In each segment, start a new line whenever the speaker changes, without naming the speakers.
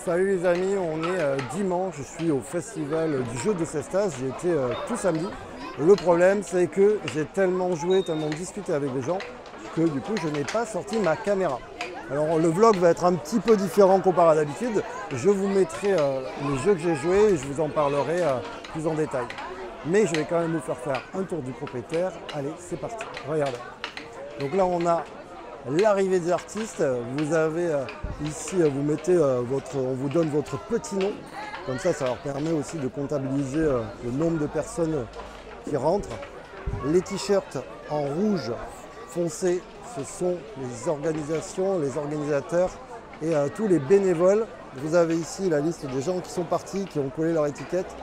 Salut les amis, on est dimanche, je suis au festival du jeu de Cestas, j'y étais tout samedi. Le problème c'est que j'ai tellement joué, tellement discuté avec les gens que du coup je n'ai pas sorti ma caméra. Alors le vlog va être un petit peu différent comparé à d'habitude, je vous mettrai les jeux que j'ai joués et je vous en parlerai plus en détail. Mais je vais quand même vous faire un tour du propriétaire, allez c'est parti, regardez. Donc là on a l'arrivée des artistes, vous avez ici, on vous donne votre petit nom, comme ça leur permet aussi de comptabiliser le nombre de personnes qui rentrent. Les t-shirts en rouge foncé, ce sont les organisations, les organisateurs et tous les bénévoles. Vous avez ici la liste des gens qui sont partis, qui ont collé leur étiquette.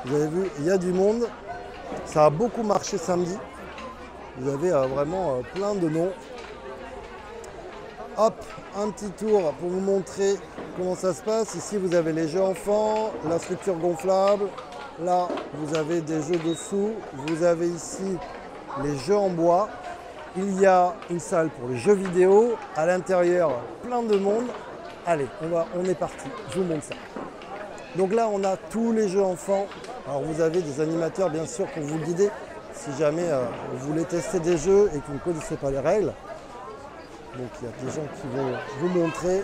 Vous avez vu, il y a du monde, ça a beaucoup marché samedi. Vous avez vraiment plein de noms. Hop, un petit tour pour vous montrer comment ça se passe. Ici, vous avez les jeux enfants, la structure gonflable. Là, vous avez des jeux dessous. Vous avez ici les jeux en bois. Il y a une salle pour les jeux vidéo. À l'intérieur, plein de monde. Allez, on est parti. Je vous montre ça. Donc là, on a tous les jeux enfants. Alors, vous avez des animateurs, bien sûr, pour vous guider. Si jamais vous voulez tester des jeux et que vous ne connaissez pas les règles. Donc il y a des gens qui vont vous montrer.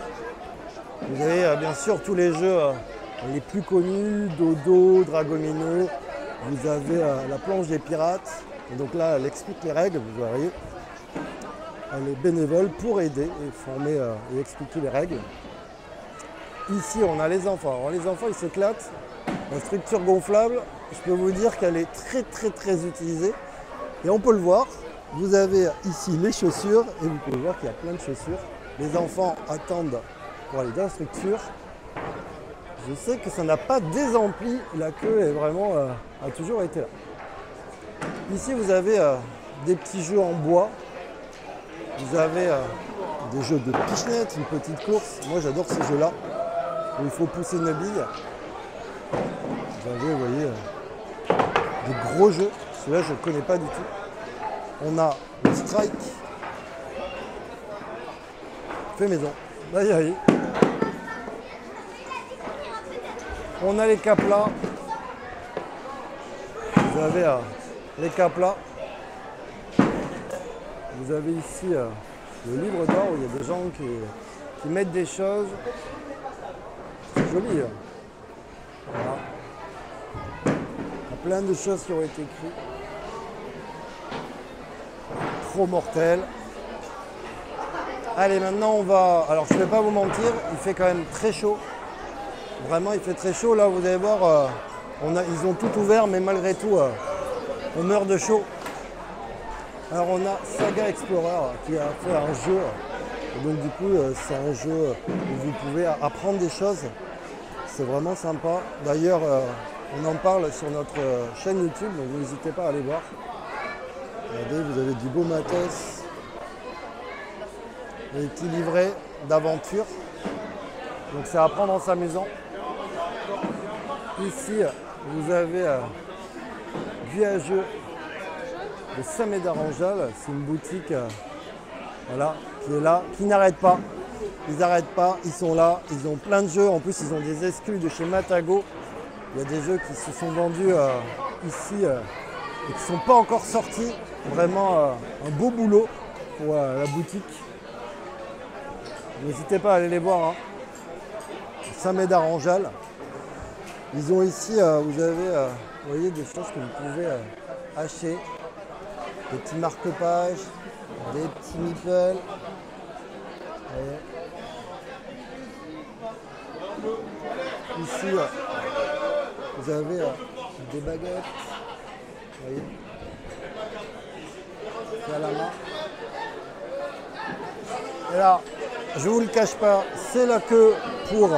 Vous avez bien sûr tous les jeux les plus connus, Dodo, Dragomino. Vous avez la planche des pirates. Et donc là, elle explique les règles, vous voyez. Elle est bénévole pour aider et former et expliquer les règles. Ici, on a les enfants. Alors les enfants, ils s'éclatent. La structure gonflable, je peux vous dire qu'elle est très utilisée. Et on peut le voir. Vous avez ici les chaussures et vous pouvez voir qu'il y a plein de chaussures. Les enfants attendent pour aller dans la structure. Je sais que ça n'a pas désempli, la queue est vraiment, a toujours été là. Ici vous avez des petits jeux en bois. Vous avez des jeux de pichenette, une petite course. Moi j'adore ces jeux-là où il faut pousser une bille. Vous avez, vous voyez, des gros jeux. Celui-là je ne connais pas du tout. On a le strike, fait maison, aïe. On a les caplas, vous avez les caplas, vous avez ici le livre d'or où il y a des gens qui mettent des choses, c'est joli. Voilà. Il y a plein de choses qui ont été écrites. Trop mortel. Allez, maintenant on va... Alors je ne vais pas vous mentir, il fait quand même très chaud. Vraiment, il fait très chaud. Là, vous allez voir, ils ont tout ouvert, mais malgré tout, on meurt de chaud. Alors on a Saga Explorer qui a fait un jeu. Et donc du coup, c'est un jeu où vous pouvez apprendre des choses. C'est vraiment sympa. D'ailleurs, on en parle sur notre chaîne YouTube, donc n'hésitez pas à aller voir. Regardez, vous avez du beau matos, des petits livrets d'aventure. Donc c'est à prendre en s'amusant. Ici, vous avez Guiageux de Saint-Médard-en-Jalles. C'est une boutique voilà, qui est là, qui n'arrête pas. Ils n'arrêtent pas, ils sont là, ils ont plein de jeux. En plus, ils ont des exclus de chez Matago. Il y a des jeux qui se sont vendus ici et qui ne sont pas encore sortis. Vraiment un beau boulot pour la boutique. N'hésitez pas à aller les voir. Hein. Saint-Médard-en-Jalles. Ils ont ici, vous avez vous voyez, des choses que vous pouvez acheter. Des petits marque-pages, des petits meeples. Ici, vous avez des baguettes. Vous voyez. À la main. Et là, je vous le cache pas, c'est la queue pour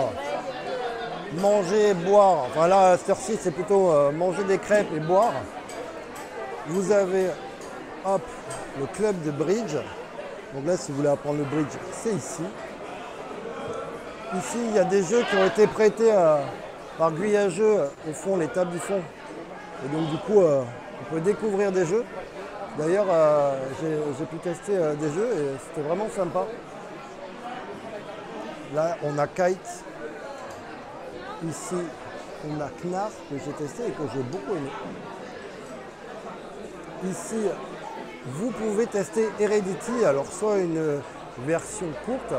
manger et boire. Enfin là, à cette heure-ci, c'est plutôt manger des crêpes et boire. Vous avez, hop, le club de bridge. Donc là, si vous voulez apprendre le bridge, c'est ici. Ici, il y a des jeux qui ont été prêtés par Guiageux, au fond, les tables du fond. Et donc du coup, on peut découvrir des jeux. D'ailleurs, j'ai pu tester des jeux et c'était vraiment sympa. Là, on a Kite. Ici, on a Knarr que j'ai testé et que j'ai beaucoup aimé. Ici, vous pouvez tester Heredity, alors soit une version courte,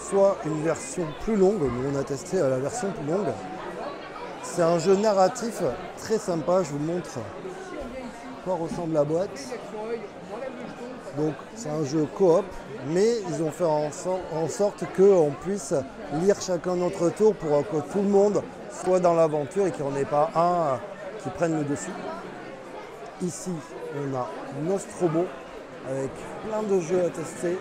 soit une version plus longue. Nous, on a testé la version plus longue. C'est un jeu narratif très sympa, je vous montre à quoi ressemble la boîte. Donc c'est un jeu coop, mais ils ont fait en sorte qu'on puisse lire chacun notre tour pour que tout le monde soit dans l'aventure et qu'il n'y en ait pas un qui prenne le dessus. Ici, on a Nostromo avec plein de jeux à tester,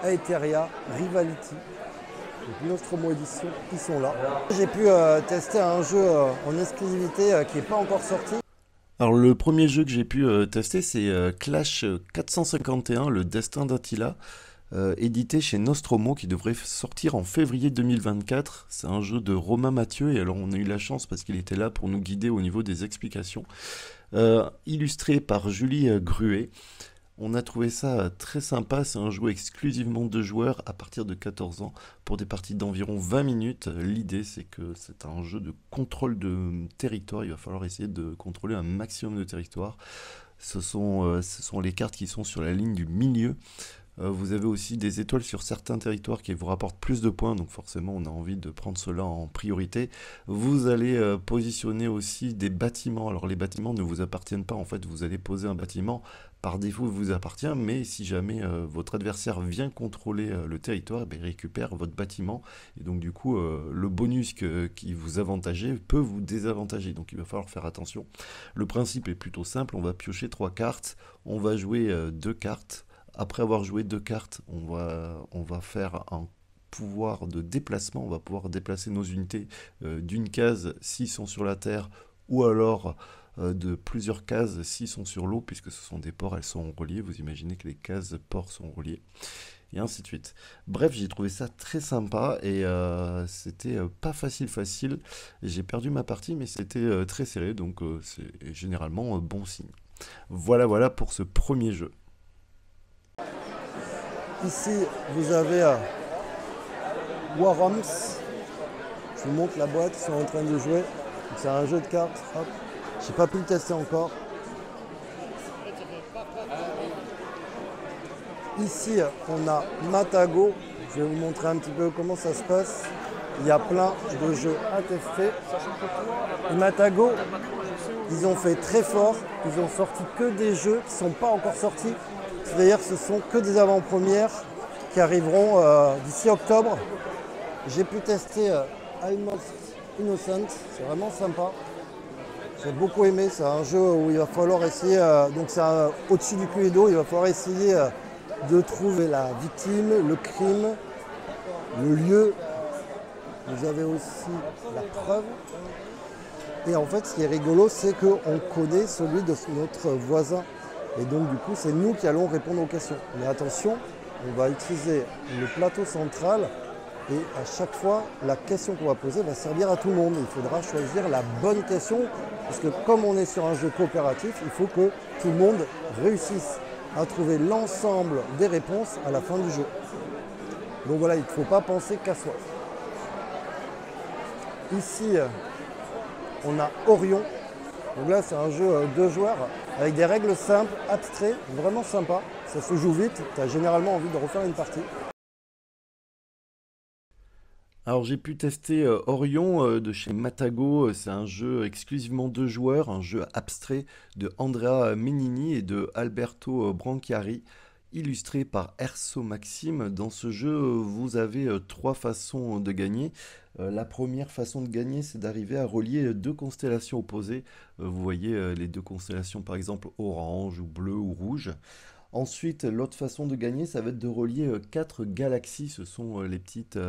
Aetheria, Rivality. Donc Nostromo Edition, ils sont là. J'ai pu tester un jeu en exclusivité qui n'est pas encore sorti.
Alors le premier jeu que j'ai pu tester c'est Clash 451, le destin d'Attila, édité chez Nostromo qui devrait sortir en février 2024. C'est un jeu de Romain Mathieu et alors on a eu la chance parce qu'il était là pour nous guider au niveau des explications. Illustré par Julie Gruet. On a trouvé ça très sympa, c'est un jeu exclusivement de joueurs à partir de 14 ans pour des parties d'environ 20 minutes. L'idée c'est que c'est un jeu de contrôle de territoire, il va falloir essayer de contrôler un maximum de territoire. Ce sont les cartes qui sont sur la ligne du milieu. Vous avez aussi des étoiles sur certains territoires qui vous rapportent plus de points, donc forcément on a envie de prendre cela en priorité. Vous allez positionner aussi des bâtiments. Alors les bâtiments ne vous appartiennent pas, en fait vous allez poser un bâtiment, par défaut il vous appartient, mais si jamais votre adversaire vient contrôler le territoire, eh bien, il récupère votre bâtiment, et donc du coup le bonus qui vous avantageait peut vous désavantager, donc il va falloir faire attention. Le principe est plutôt simple, on va piocher 3 cartes, on va jouer 2 cartes. Après avoir joué 2 cartes, on va faire un pouvoir de déplacement. On va pouvoir déplacer nos unités d'une case s'ils sont sur la terre ou alors de plusieurs cases s'ils sont sur l'eau, puisque ce sont des ports, elles sont reliées. Vous imaginez que les cases ports sont reliées. Et ainsi de suite. Bref, j'ai trouvé ça très sympa et c'était pas facile. J'ai perdu ma partie, mais c'était très serré, donc c'est généralement bon signe. Voilà pour ce premier jeu.
Ici, vous avez War Arms. Je vous montre la boîte, ils sont en train de jouer. C'est un jeu de cartes. Hop. J'ai pas pu le tester encore. Ici, on a Matago. Je vais vous montrer un petit peu comment ça se passe. Il y a plein de jeux à tester. Et Matago, ils ont fait très fort. Ils ont sorti que des jeux qui ne sont pas encore sortis. C'est-à-dire que ce sont que des avant-premières qui arriveront d'ici octobre. J'ai pu tester Almost Innocent, c'est vraiment sympa. J'ai beaucoup aimé, c'est un jeu où il va falloir essayer, donc c'est au-dessus du Cluedo, il va falloir essayer de trouver la victime, le crime, le lieu. Vous avez aussi la preuve. Et en fait, ce qui est rigolo, c'est qu'on connaît celui de notre voisin. Et donc du coup, c'est nous qui allons répondre aux questions. Mais attention, on va utiliser le plateau central et à chaque fois, la question qu'on va poser va servir à tout le monde. Il faudra choisir la bonne question parce que comme on est sur un jeu coopératif, il faut que tout le monde réussisse à trouver l'ensemble des réponses à la fin du jeu. Donc voilà, il ne faut pas penser qu'à soi. Ici, on a Orion. Donc là, c'est un jeu 2 joueurs avec des règles simples, abstraites, vraiment sympa. Ça se joue vite, tu as généralement envie de refaire une partie.
Alors j'ai pu tester Orion de chez Matago, c'est un jeu exclusivement 2 joueurs, un jeu abstrait de Andrea Menini et de Alberto Branchiari, illustré par Erso Maxime. Dans ce jeu, vous avez 3 façons de gagner. La première façon de gagner, c'est d'arriver à relier 2 constellations opposées. Vous voyez les 2 constellations par exemple orange ou bleu ou rouge. Ensuite, l'autre façon de gagner, ça va être de relier 4 galaxies. Ce sont les petites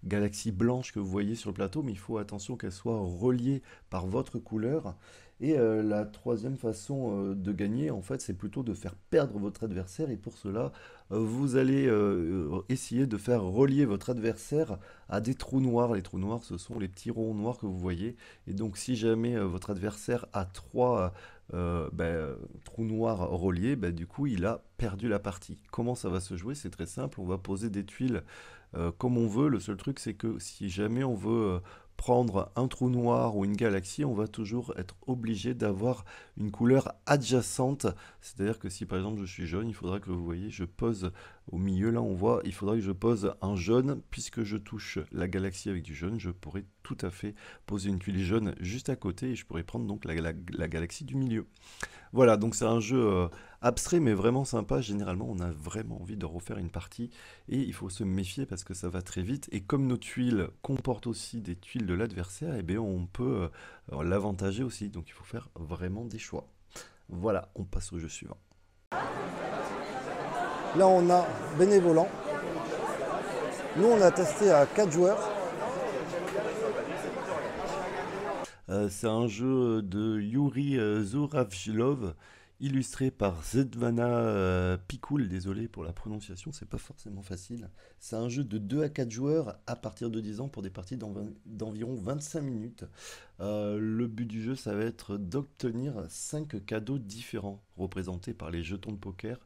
galaxies blanches que vous voyez sur le plateau, mais il faut attention qu'elles soient reliées par votre couleur. Et la troisième façon de gagner, en fait, c'est plutôt de faire perdre votre adversaire. Et pour cela, vous allez essayer de faire relier votre adversaire à des trous noirs. Les trous noirs, ce sont les petits ronds noirs que vous voyez. Et donc, si jamais votre adversaire a 3 trous noirs reliés, du coup, il a perdu la partie. Comment ça va se jouer? C'est très simple. On va poser des tuiles comme on veut. Le seul truc, c'est que si jamais on veut prendre un trou noir ou une galaxie, on va toujours être obligé d'avoir une couleur adjacente. C'est-à-dire que si par exemple je suis jaune, il faudra que vous voyez, je pose au milieu, là on voit, il faudra que je pose un jaune. Puisque je touche la galaxie avec du jaune, je pourrais tout à fait poser une tuile jaune juste à côté et je pourrais prendre donc la galaxie du milieu. Voilà, donc c'est un jeu abstrait mais vraiment sympa. Généralement, on a vraiment envie de refaire une partie et il faut se méfier parce que ça va très vite. Et comme nos tuiles comportent aussi des tuiles de l'adversaire, eh bien, on peut l'avantager aussi. Donc il faut faire vraiment des choix. Voilà, on passe au jeu suivant.
Là, on a Bénévolant. Nous, on a testé à 4 joueurs.
C'est un jeu de Yuri Zuravlov, illustré par Zedvana Pikul. Désolé pour la prononciation, c'est pas forcément facile. C'est un jeu de 2 à 4 joueurs à partir de 10 ans pour des parties d'environ 25 minutes. Le but du jeu, ça va être d'obtenir 5 cadeaux différents, représentés par les jetons de poker.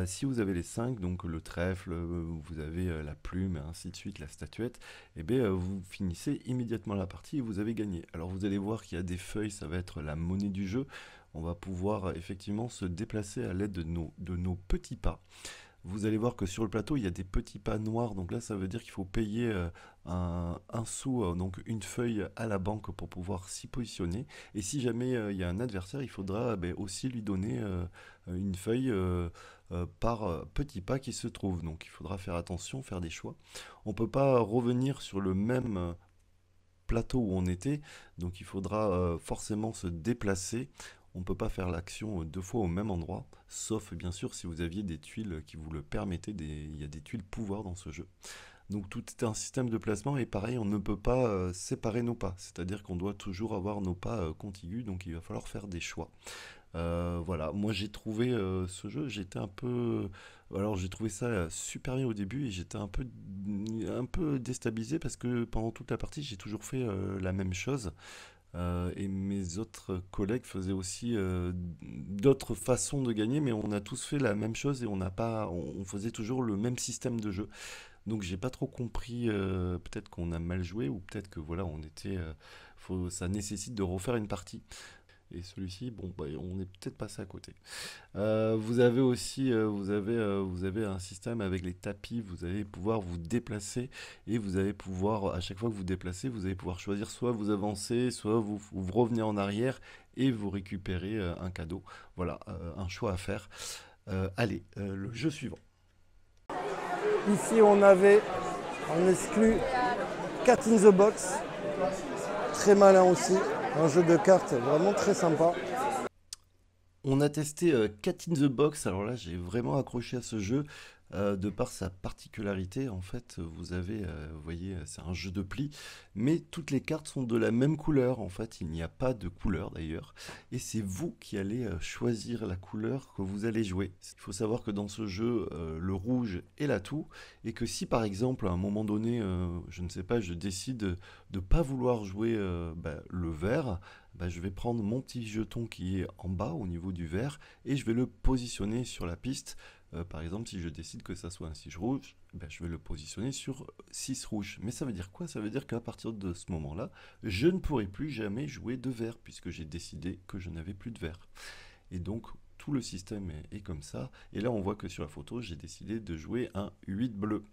Si vous avez les 5, donc le trèfle, vous avez la plume, et ainsi de suite, la statuette, et bien vous finissez immédiatement la partie et vous avez gagné. Alors vous allez voir qu'il y a des feuilles, ça va être la monnaie du jeu. On va pouvoir effectivement se déplacer à l'aide de nos petits pas. Vous allez voir que sur le plateau, il y a des petits pas noirs. Donc là, ça veut dire qu'il faut payer un sou, donc une feuille à la banque pour pouvoir s'y positionner. Et si jamais il y a un adversaire, il faudra aussi lui donner une feuille par petit pas qui se trouve. Donc il faudra faire attention, faire des choix. On ne peut pas revenir sur le même plateau où on était. Donc il faudra forcément se déplacer. On ne peut pas faire l'action 2 fois au même endroit, sauf bien sûr si vous aviez des tuiles qui vous le permettaient, il y a des tuiles pouvoir dans ce jeu. Donc tout est un système de placement et pareil, on ne peut pas séparer nos pas, c'est-à-dire qu'on doit toujours avoir nos pas contigus, donc il va falloir faire des choix. Voilà, moi j'ai trouvé ce jeu, j'étais un peu... Alors j'ai trouvé ça super bien au début et j'étais un peu déstabilisé parce que pendant toute la partie j'ai toujours fait la même chose. Et mes autres collègues faisaient aussi d'autres façons de gagner, mais on a tous fait la même chose et on faisait toujours le même système de jeu. Donc j'ai pas trop compris, peut-être qu'on a mal joué ou peut-être que voilà, ça nécessite de refaire une partie. Et celui-ci, bon, on est peut-être passé à côté. Vous avez aussi, vous avez un système avec les tapis. Vous allez pouvoir vous déplacer et vous allez pouvoir, à chaque fois que vous déplacez, vous allez pouvoir choisir soit vous avancez, soit vous revenez en arrière et vous récupérez un cadeau. Voilà, un choix à faire. Allez, le jeu suivant.
Ici, on exclut Cat in the Box. Très malin aussi. Un jeu de cartes vraiment très sympa.
On a testé Cat in the Box. Alors là, j'ai vraiment accroché à ce jeu de par sa particularité. En fait, vous voyez, c'est un jeu de pli, mais toutes les cartes sont de la même couleur. En fait, il n'y a pas de couleur d'ailleurs, et c'est vous qui allez choisir la couleur que vous allez jouer. Il faut savoir que dans ce jeu, le rouge est l'atout, et que si par exemple à un moment donné, je ne sais pas, je décide de ne pas vouloir jouer le vert, je vais prendre mon petit jeton qui est en bas au niveau du vert et je vais le positionner sur la piste. Par exemple, si je décide que ça soit un 6 rouge, je vais le positionner sur 6 rouge. Mais ça veut dire quoi? Ça veut dire qu'à partir de ce moment-là, je ne pourrai plus jamais jouer de vert puisque j'ai décidé que je n'avais plus de vert. Et donc, tout le système est comme ça. Et là, on voit que sur la photo, j'ai décidé de jouer un 8 bleu.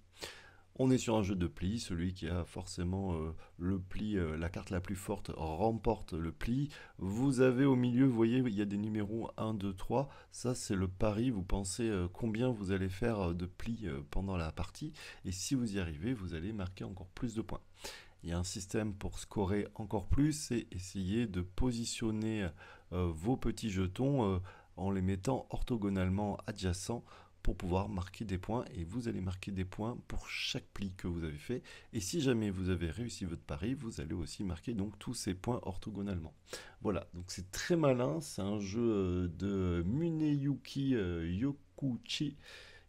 On est sur un jeu de pli, celui qui a forcément le pli, la carte la plus forte remporte le pli. Vous avez au milieu, vous voyez, il y a des numéros 1, 2, 3. Ça, c'est le pari. Vous pensez combien vous allez faire de plis pendant la partie. Et si vous y arrivez, vous allez marquer encore plus de points. Il y a un système pour scorer encore plus, c'est essayer de positionner vos petits jetons en les mettant orthogonalement adjacents pour pouvoir marquer des points, et vous allez marquer des points pour chaque pli que vous avez fait, et si jamais vous avez réussi votre pari, vous allez aussi marquer donc tous ces points orthogonalement. Voilà, donc c'est très malin, c'est un jeu de Muneyuki Yokuchi,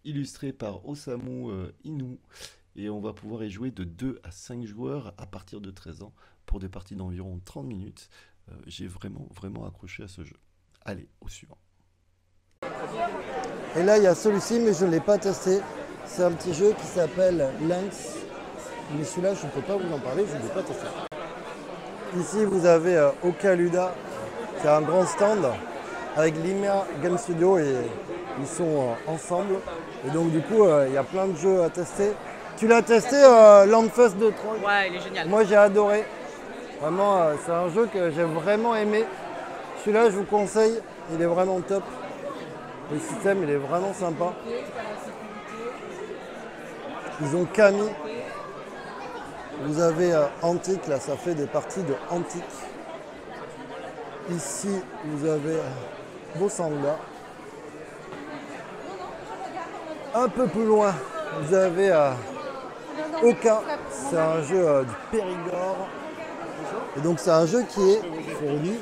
illustré par Osamu Inoue, et on va pouvoir y jouer de 2 à 5 joueurs à partir de 13 ans, pour des parties d'environ 30 minutes. J'ai vraiment accroché à ce jeu. Allez, au suivant.
Et là, il y a celui-ci, mais je ne l'ai pas testé. C'est un petit jeu qui s'appelle Lynx. Mais celui-là, je ne peux pas vous en parler, je ne l'ai pas testé. Ici, vous avez Okaluda, c'est un grand stand avec l'IMEA Game Studio et ils sont ensemble. Et donc du coup, il y a plein de jeux à tester. Tu l'as testé, Landfest de Troll?
Ouais, il est génial.
Moi, j'ai adoré. Vraiment, c'est un jeu que j'ai vraiment aimé. Celui-là, je vous conseille, il est vraiment top. Le système, il est vraiment sympa. Ils ont Kami. Vous avez Antique, là, ça fait des parties de Antique. Ici, vous avez Bosanga. Un peu plus loin, vous avez Oka. C'est un jeu du Périgord. Et donc, c'est un jeu qui est fourni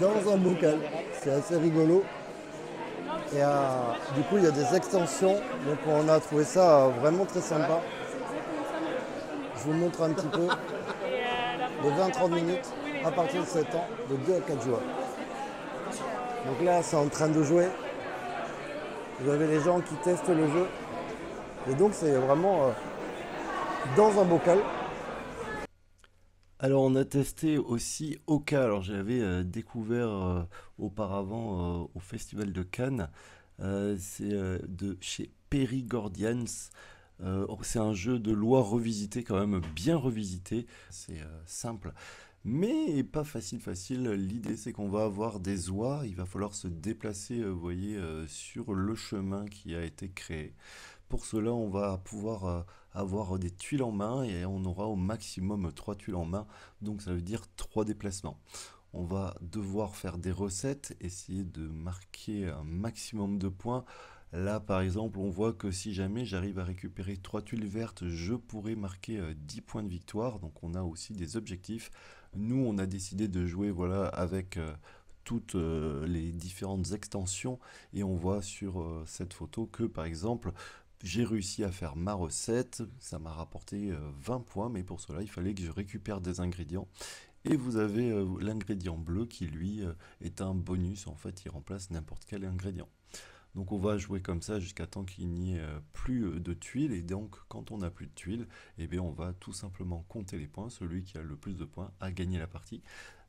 dans un bocal. C'est assez rigolo. Et du coup, il y a des extensions. Donc, on a trouvé ça vraiment très sympa. Je vous montre un petit peu. De 20-30 minutes à partir de 7 ans, de 2 à 4 joueurs. Donc là, c'est en train de jouer. Vous avez les gens qui testent le jeu. Et donc, c'est vraiment dans un bocal.
Alors on a testé aussi Oka, alors j'avais découvert auparavant au Festival de Cannes, c'est de chez Périgordians. C'est un jeu de loi revisité, quand même bien revisité, c'est simple. Mais pas facile. L'idée c'est qu'on va avoir des oies, il va falloir se déplacer, vous voyez, sur le chemin qui a été créé. Pour cela, on va pouvoir avoir des tuiles en main et on aura au maximum 3 tuiles en main. Donc ça veut dire 3 déplacements. On va devoir faire des recettes, essayer de marquer un maximum de points. Là, par exemple, on voit que si jamais j'arrive à récupérer 3 tuiles vertes, je pourrais marquer 10 points de victoire. Donc on a aussi des objectifs. Nous, on a décidé de jouer voilà, avec toutes les différentes extensions. Et on voit sur cette photo que, par exemple, j'ai réussi à faire ma recette. Ça m'a rapporté 20 points. Mais pour cela, il fallait que je récupère des ingrédients. Et vous avez l'ingrédient bleu qui, lui, est un bonus. En fait, il remplace n'importe quel ingrédient. Donc on va jouer comme ça jusqu'à temps qu'il n'y ait plus de tuiles. Et donc quand on n'a plus de tuiles, eh bien, on va tout simplement compter les points. Celui qui a le plus de points a gagné la partie.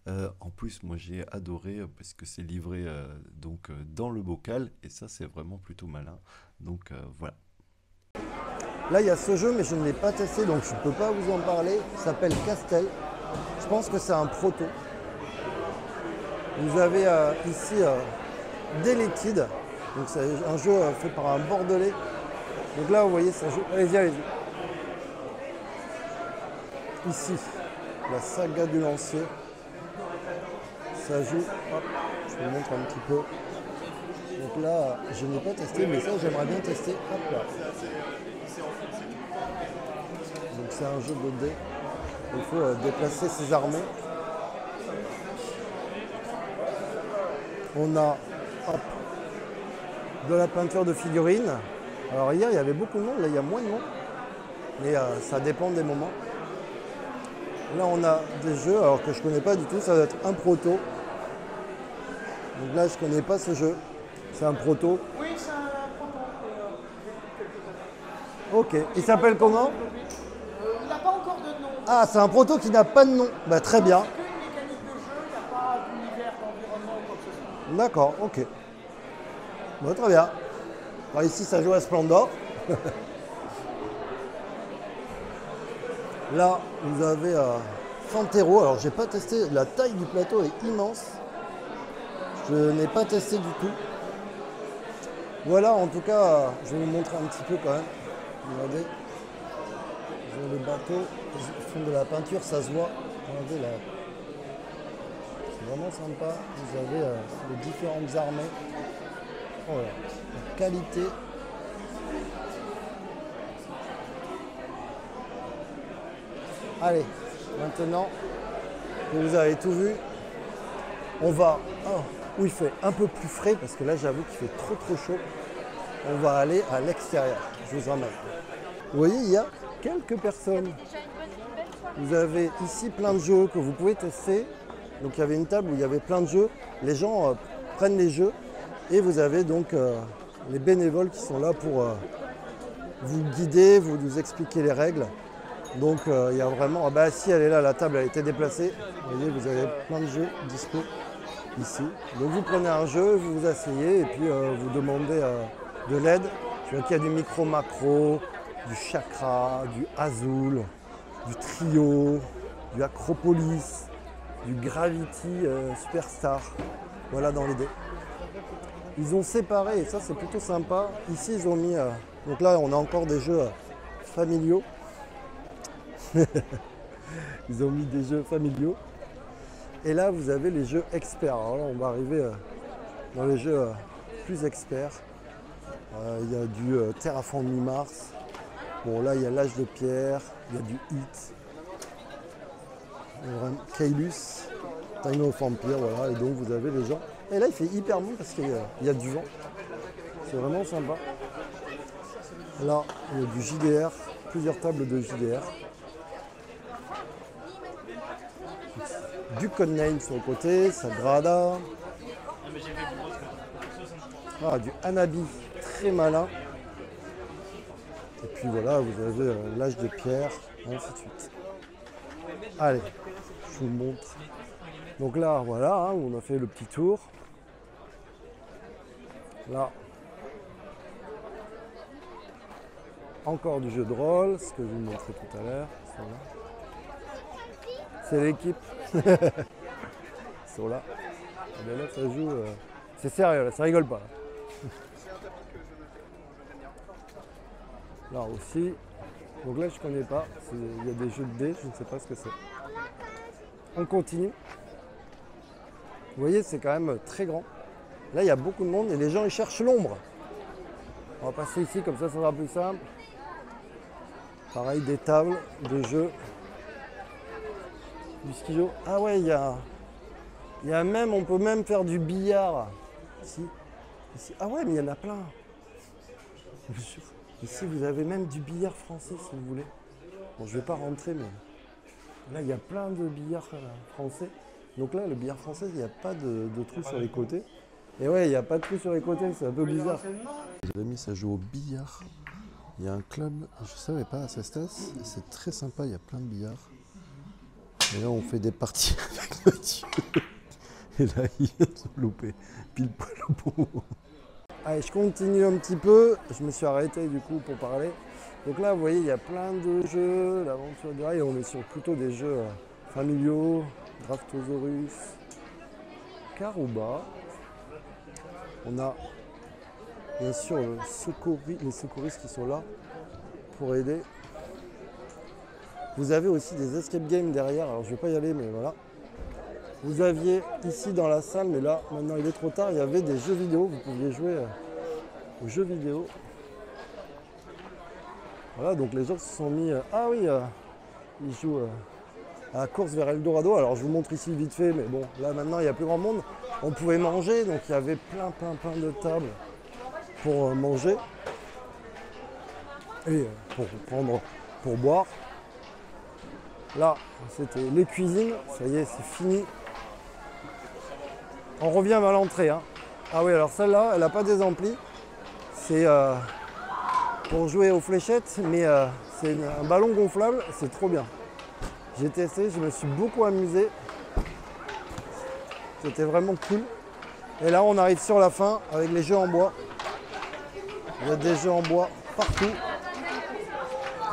En plus, moi j'ai adoré parce que c'est livré dans le bocal. Et ça c'est vraiment plutôt malin. Donc voilà.
Là il y a ce jeu mais je ne l'ai pas testé donc je ne peux pas vous en parler. Il s'appelle Castel. Je pense que c'est un proto. Vous avez ici Deleted. Donc c'est un jeu fait par un Bordelais. Donc là, vous voyez, ça joue. Allez-y, allez-y. Ici, la saga du lancier. Ça joue. Hop, je vous montre un petit peu. Donc là, je n'ai pas testé, mais ça, j'aimerais bien tester. Hop là. Donc c'est un jeu de dés. Il faut déplacer ses armées. On a, hop, de la peinture de figurines. Alors hier il y avait beaucoup de monde, là il y a moins de monde, mais ça dépend des moments. Là on a des jeux alors que je ne connais pas du tout, ça doit être un proto. Donc là je ne connais pas ce jeu, c'est un proto.
Oui, c'est un proto.
Ok, il s'appelle comment?
Il n'a pas encore de nom.
Ah, c'est un proto qui n'a pas de nom, bah très bien.
C'est qu'une mécanique de jeu, il n'y a pas d'univers, d'environnement ou quoi que ce soit.
D'accord, ok. Bon, très bien. Alors ici, ça joue à Splendor. Là, vous avez Fantero. Alors, j'ai pas testé. La taille du plateau est immense. Je n'ai pas testé du tout. Voilà, en tout cas, je vais vous montrer un petit peu quand même. Regardez. Ils ont les bateaux. Ils font de la peinture, ça se voit. Regardez là. C'est vraiment sympa. Vous avez les différentes armées. Oh là, la qualité. Allez, maintenant que vous avez tout vu, on va où il fait un peu plus frais parce que là j'avoue qu'il fait trop chaud. On va aller à l'extérieur. Je vous emmène. Vous voyez, il y a quelques personnes. Vous avez ici plein de jeux que vous pouvez tester. Donc il y avait une table où il y avait plein de jeux. Les gens prennent les jeux. Et vous avez donc les bénévoles qui sont là pour vous guider, vous expliquer les règles. Donc il y a vraiment... Ah bah si, elle est là, la table a été déplacée. Vous voyez, vous avez plein de jeux dispo ici. Donc vous prenez un jeu, vous vous asseyez et puis vous demandez de l'aide. Je vois qu'il y a du micro-macro, du chakra, du Azul, du trio, du Acropolis, du Gravity Superstar. Voilà dans l'idée. Ils ont séparé, et ça c'est plutôt sympa. Ici ils ont mis... donc là on a encore des jeux familiaux. Ils ont mis des jeux familiaux. Et là vous avez les jeux experts. Alors là on va arriver dans les jeux plus experts. Il y a du Terraforming Mars. Bon là il y a l'âge de pierre, il y a du Hit. Kailus, Time of Empire, voilà, et donc vous avez les gens. Et là il fait hyper bon parce qu'il y a du vent. C'est vraiment sympa. Là, il y a du JDR, plusieurs tables de JDR. Du Codename sur le côté, Sagrada. Ah, du Hanabi, très malin. Et puis voilà, vous avez l'âge de pierre, et ainsi de suite. Allez, je vous montre. Donc là, voilà, hein, on a fait le petit tour. Là, encore du jeu de rôle, ce que je vous montrais tout à l'heure. C'est l'équipe. Ils sont là. Et bien là, ça joue. C'est sérieux, là, ça rigole pas. Là aussi. Donc là, je connais pas. Il y a des jeux de dés, je ne sais pas ce que c'est. On continue. Vous voyez, c'est quand même très grand. Là, il y a beaucoup de monde et les gens, ils cherchent l'ombre. On va passer ici, comme ça sera plus simple. Pareil, des tables de jeux. Du skijo. Ah ouais, il y a même, on peut même faire du billard. Ici. Ah ouais, mais il y en a plein. Ici, vous avez même du billard français, si vous voulez. Bon, je ne vais pas rentrer, mais là, il y a plein de billards français. Donc là, le billard français, il n'y a pas de trous sur les côtés. Et ouais, il n'y a pas de trous sur les côtés, c'est un peu bizarre.
Les amis, ça joue au billard. Il y a un club, je ne savais pas, à Cestas. C'est très sympa, il y a plein de billards. Et là, on fait des parties avec Mathieu. Et là, il vient de se louper. Pile poil au bon moment.
Allez, je continue un petit peu. Je me suis arrêté du coup pour parler. Donc là, vous voyez, il y a plein de jeux, l'aventure du rail. On est sur plutôt des jeux familiaux, Draftosaurus, Karuba. On a bien sûr les secouristes qui sont là pour aider. Vous avez aussi des escape games derrière. Alors je ne vais pas y aller, mais voilà. Vous aviez ici dans la salle, mais là, maintenant il est trop tard, il y avait des jeux vidéo. Vous pouviez jouer aux jeux vidéo. Voilà, donc les gens se sont mis... ah oui, ils jouent à la course vers Eldorado. Alors je vous montre ici vite fait, mais bon, là maintenant il n'y a plus grand monde. On pouvait manger, donc il y avait plein de tables pour manger. Et pour prendre, pour boire. Là, c'était les cuisines. Ça y est, c'est fini. On revient à l'entrée. Hein. Ah oui, alors celle-là, elle n'a pas des amplis. C'est pour jouer aux fléchettes, mais c'est un ballon gonflable. C'est trop bien. J'ai testé, je me suis beaucoup amusé. C'était vraiment cool. Et là, on arrive sur la fin avec les jeux en bois. Il y a des jeux en bois partout.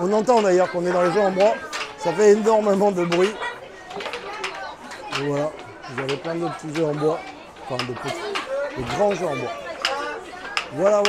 On entend d'ailleurs qu'on est dans les jeux en bois. Ça fait énormément de bruit. Et voilà, vous avez plein de petits jeux en bois. Enfin, de grands jeux en bois. Voilà.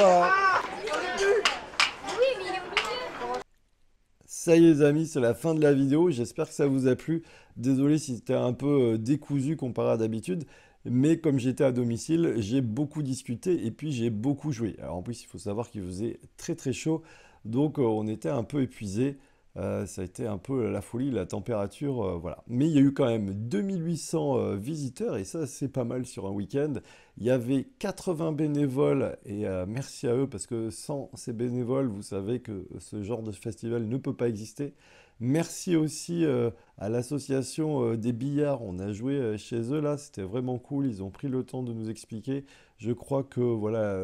Ça y est les amis, c'est la fin de la vidéo. J'espère que ça vous a plu. Désolé si c'était un peu décousu comparé à d'habitude. Mais comme j'étais à domicile, j'ai beaucoup discuté et puis j'ai beaucoup joué. Alors en plus, il faut savoir qu'il faisait très chaud. Donc on était un peu épuisé. Ça a été un peu la folie, la température, voilà. Mais il y a eu quand même 2800 visiteurs et ça c'est pas mal sur un week-end. Il y avait 80 bénévoles et merci à eux parce que sans ces bénévoles, vous savez que ce genre de festival ne peut pas exister. Merci aussi à l'association des billards, on a joué chez eux là, c'était vraiment cool, ils ont pris le temps de nous expliquer. Je crois que voilà,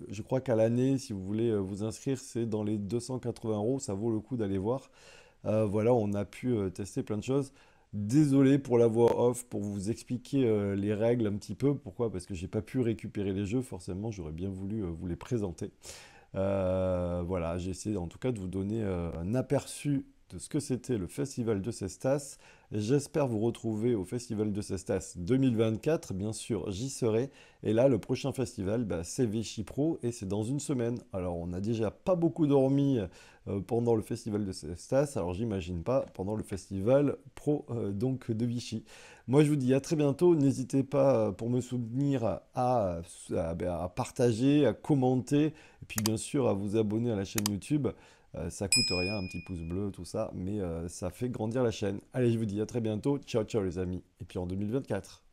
je crois qu'à l'année, si vous voulez vous inscrire, c'est dans les 280 €, ça vaut le coup d'aller voir. Voilà, on a pu tester plein de choses. Désolé pour la voix off, pour vous expliquer les règles un petit peu. Pourquoi? Parce que j'ai pas pu récupérer les jeux, forcément, j'aurais bien voulu vous les présenter. Voilà, j'ai essayé en tout cas de vous donner un aperçu de ce que c'était le Festival de Cestas. J'espère vous retrouver au Festival de Cestas 2024, bien sûr, j'y serai. Et là, le prochain festival, bah, c'est Vichy Pro et c'est dans une semaine. Alors, on n'a déjà pas beaucoup dormi pendant le Festival de Cestas, alors j'imagine pas pendant le Festival Pro donc de Vichy. Moi, je vous dis à très bientôt. N'hésitez pas, pour me soutenir, à partager, à commenter, et puis bien sûr à vous abonner à la chaîne YouTube. Ça coûte rien, un petit pouce bleu, tout ça, mais ça fait grandir la chaîne. Allez, je vous dis à très bientôt. Ciao, ciao les amis. Et puis en 2024.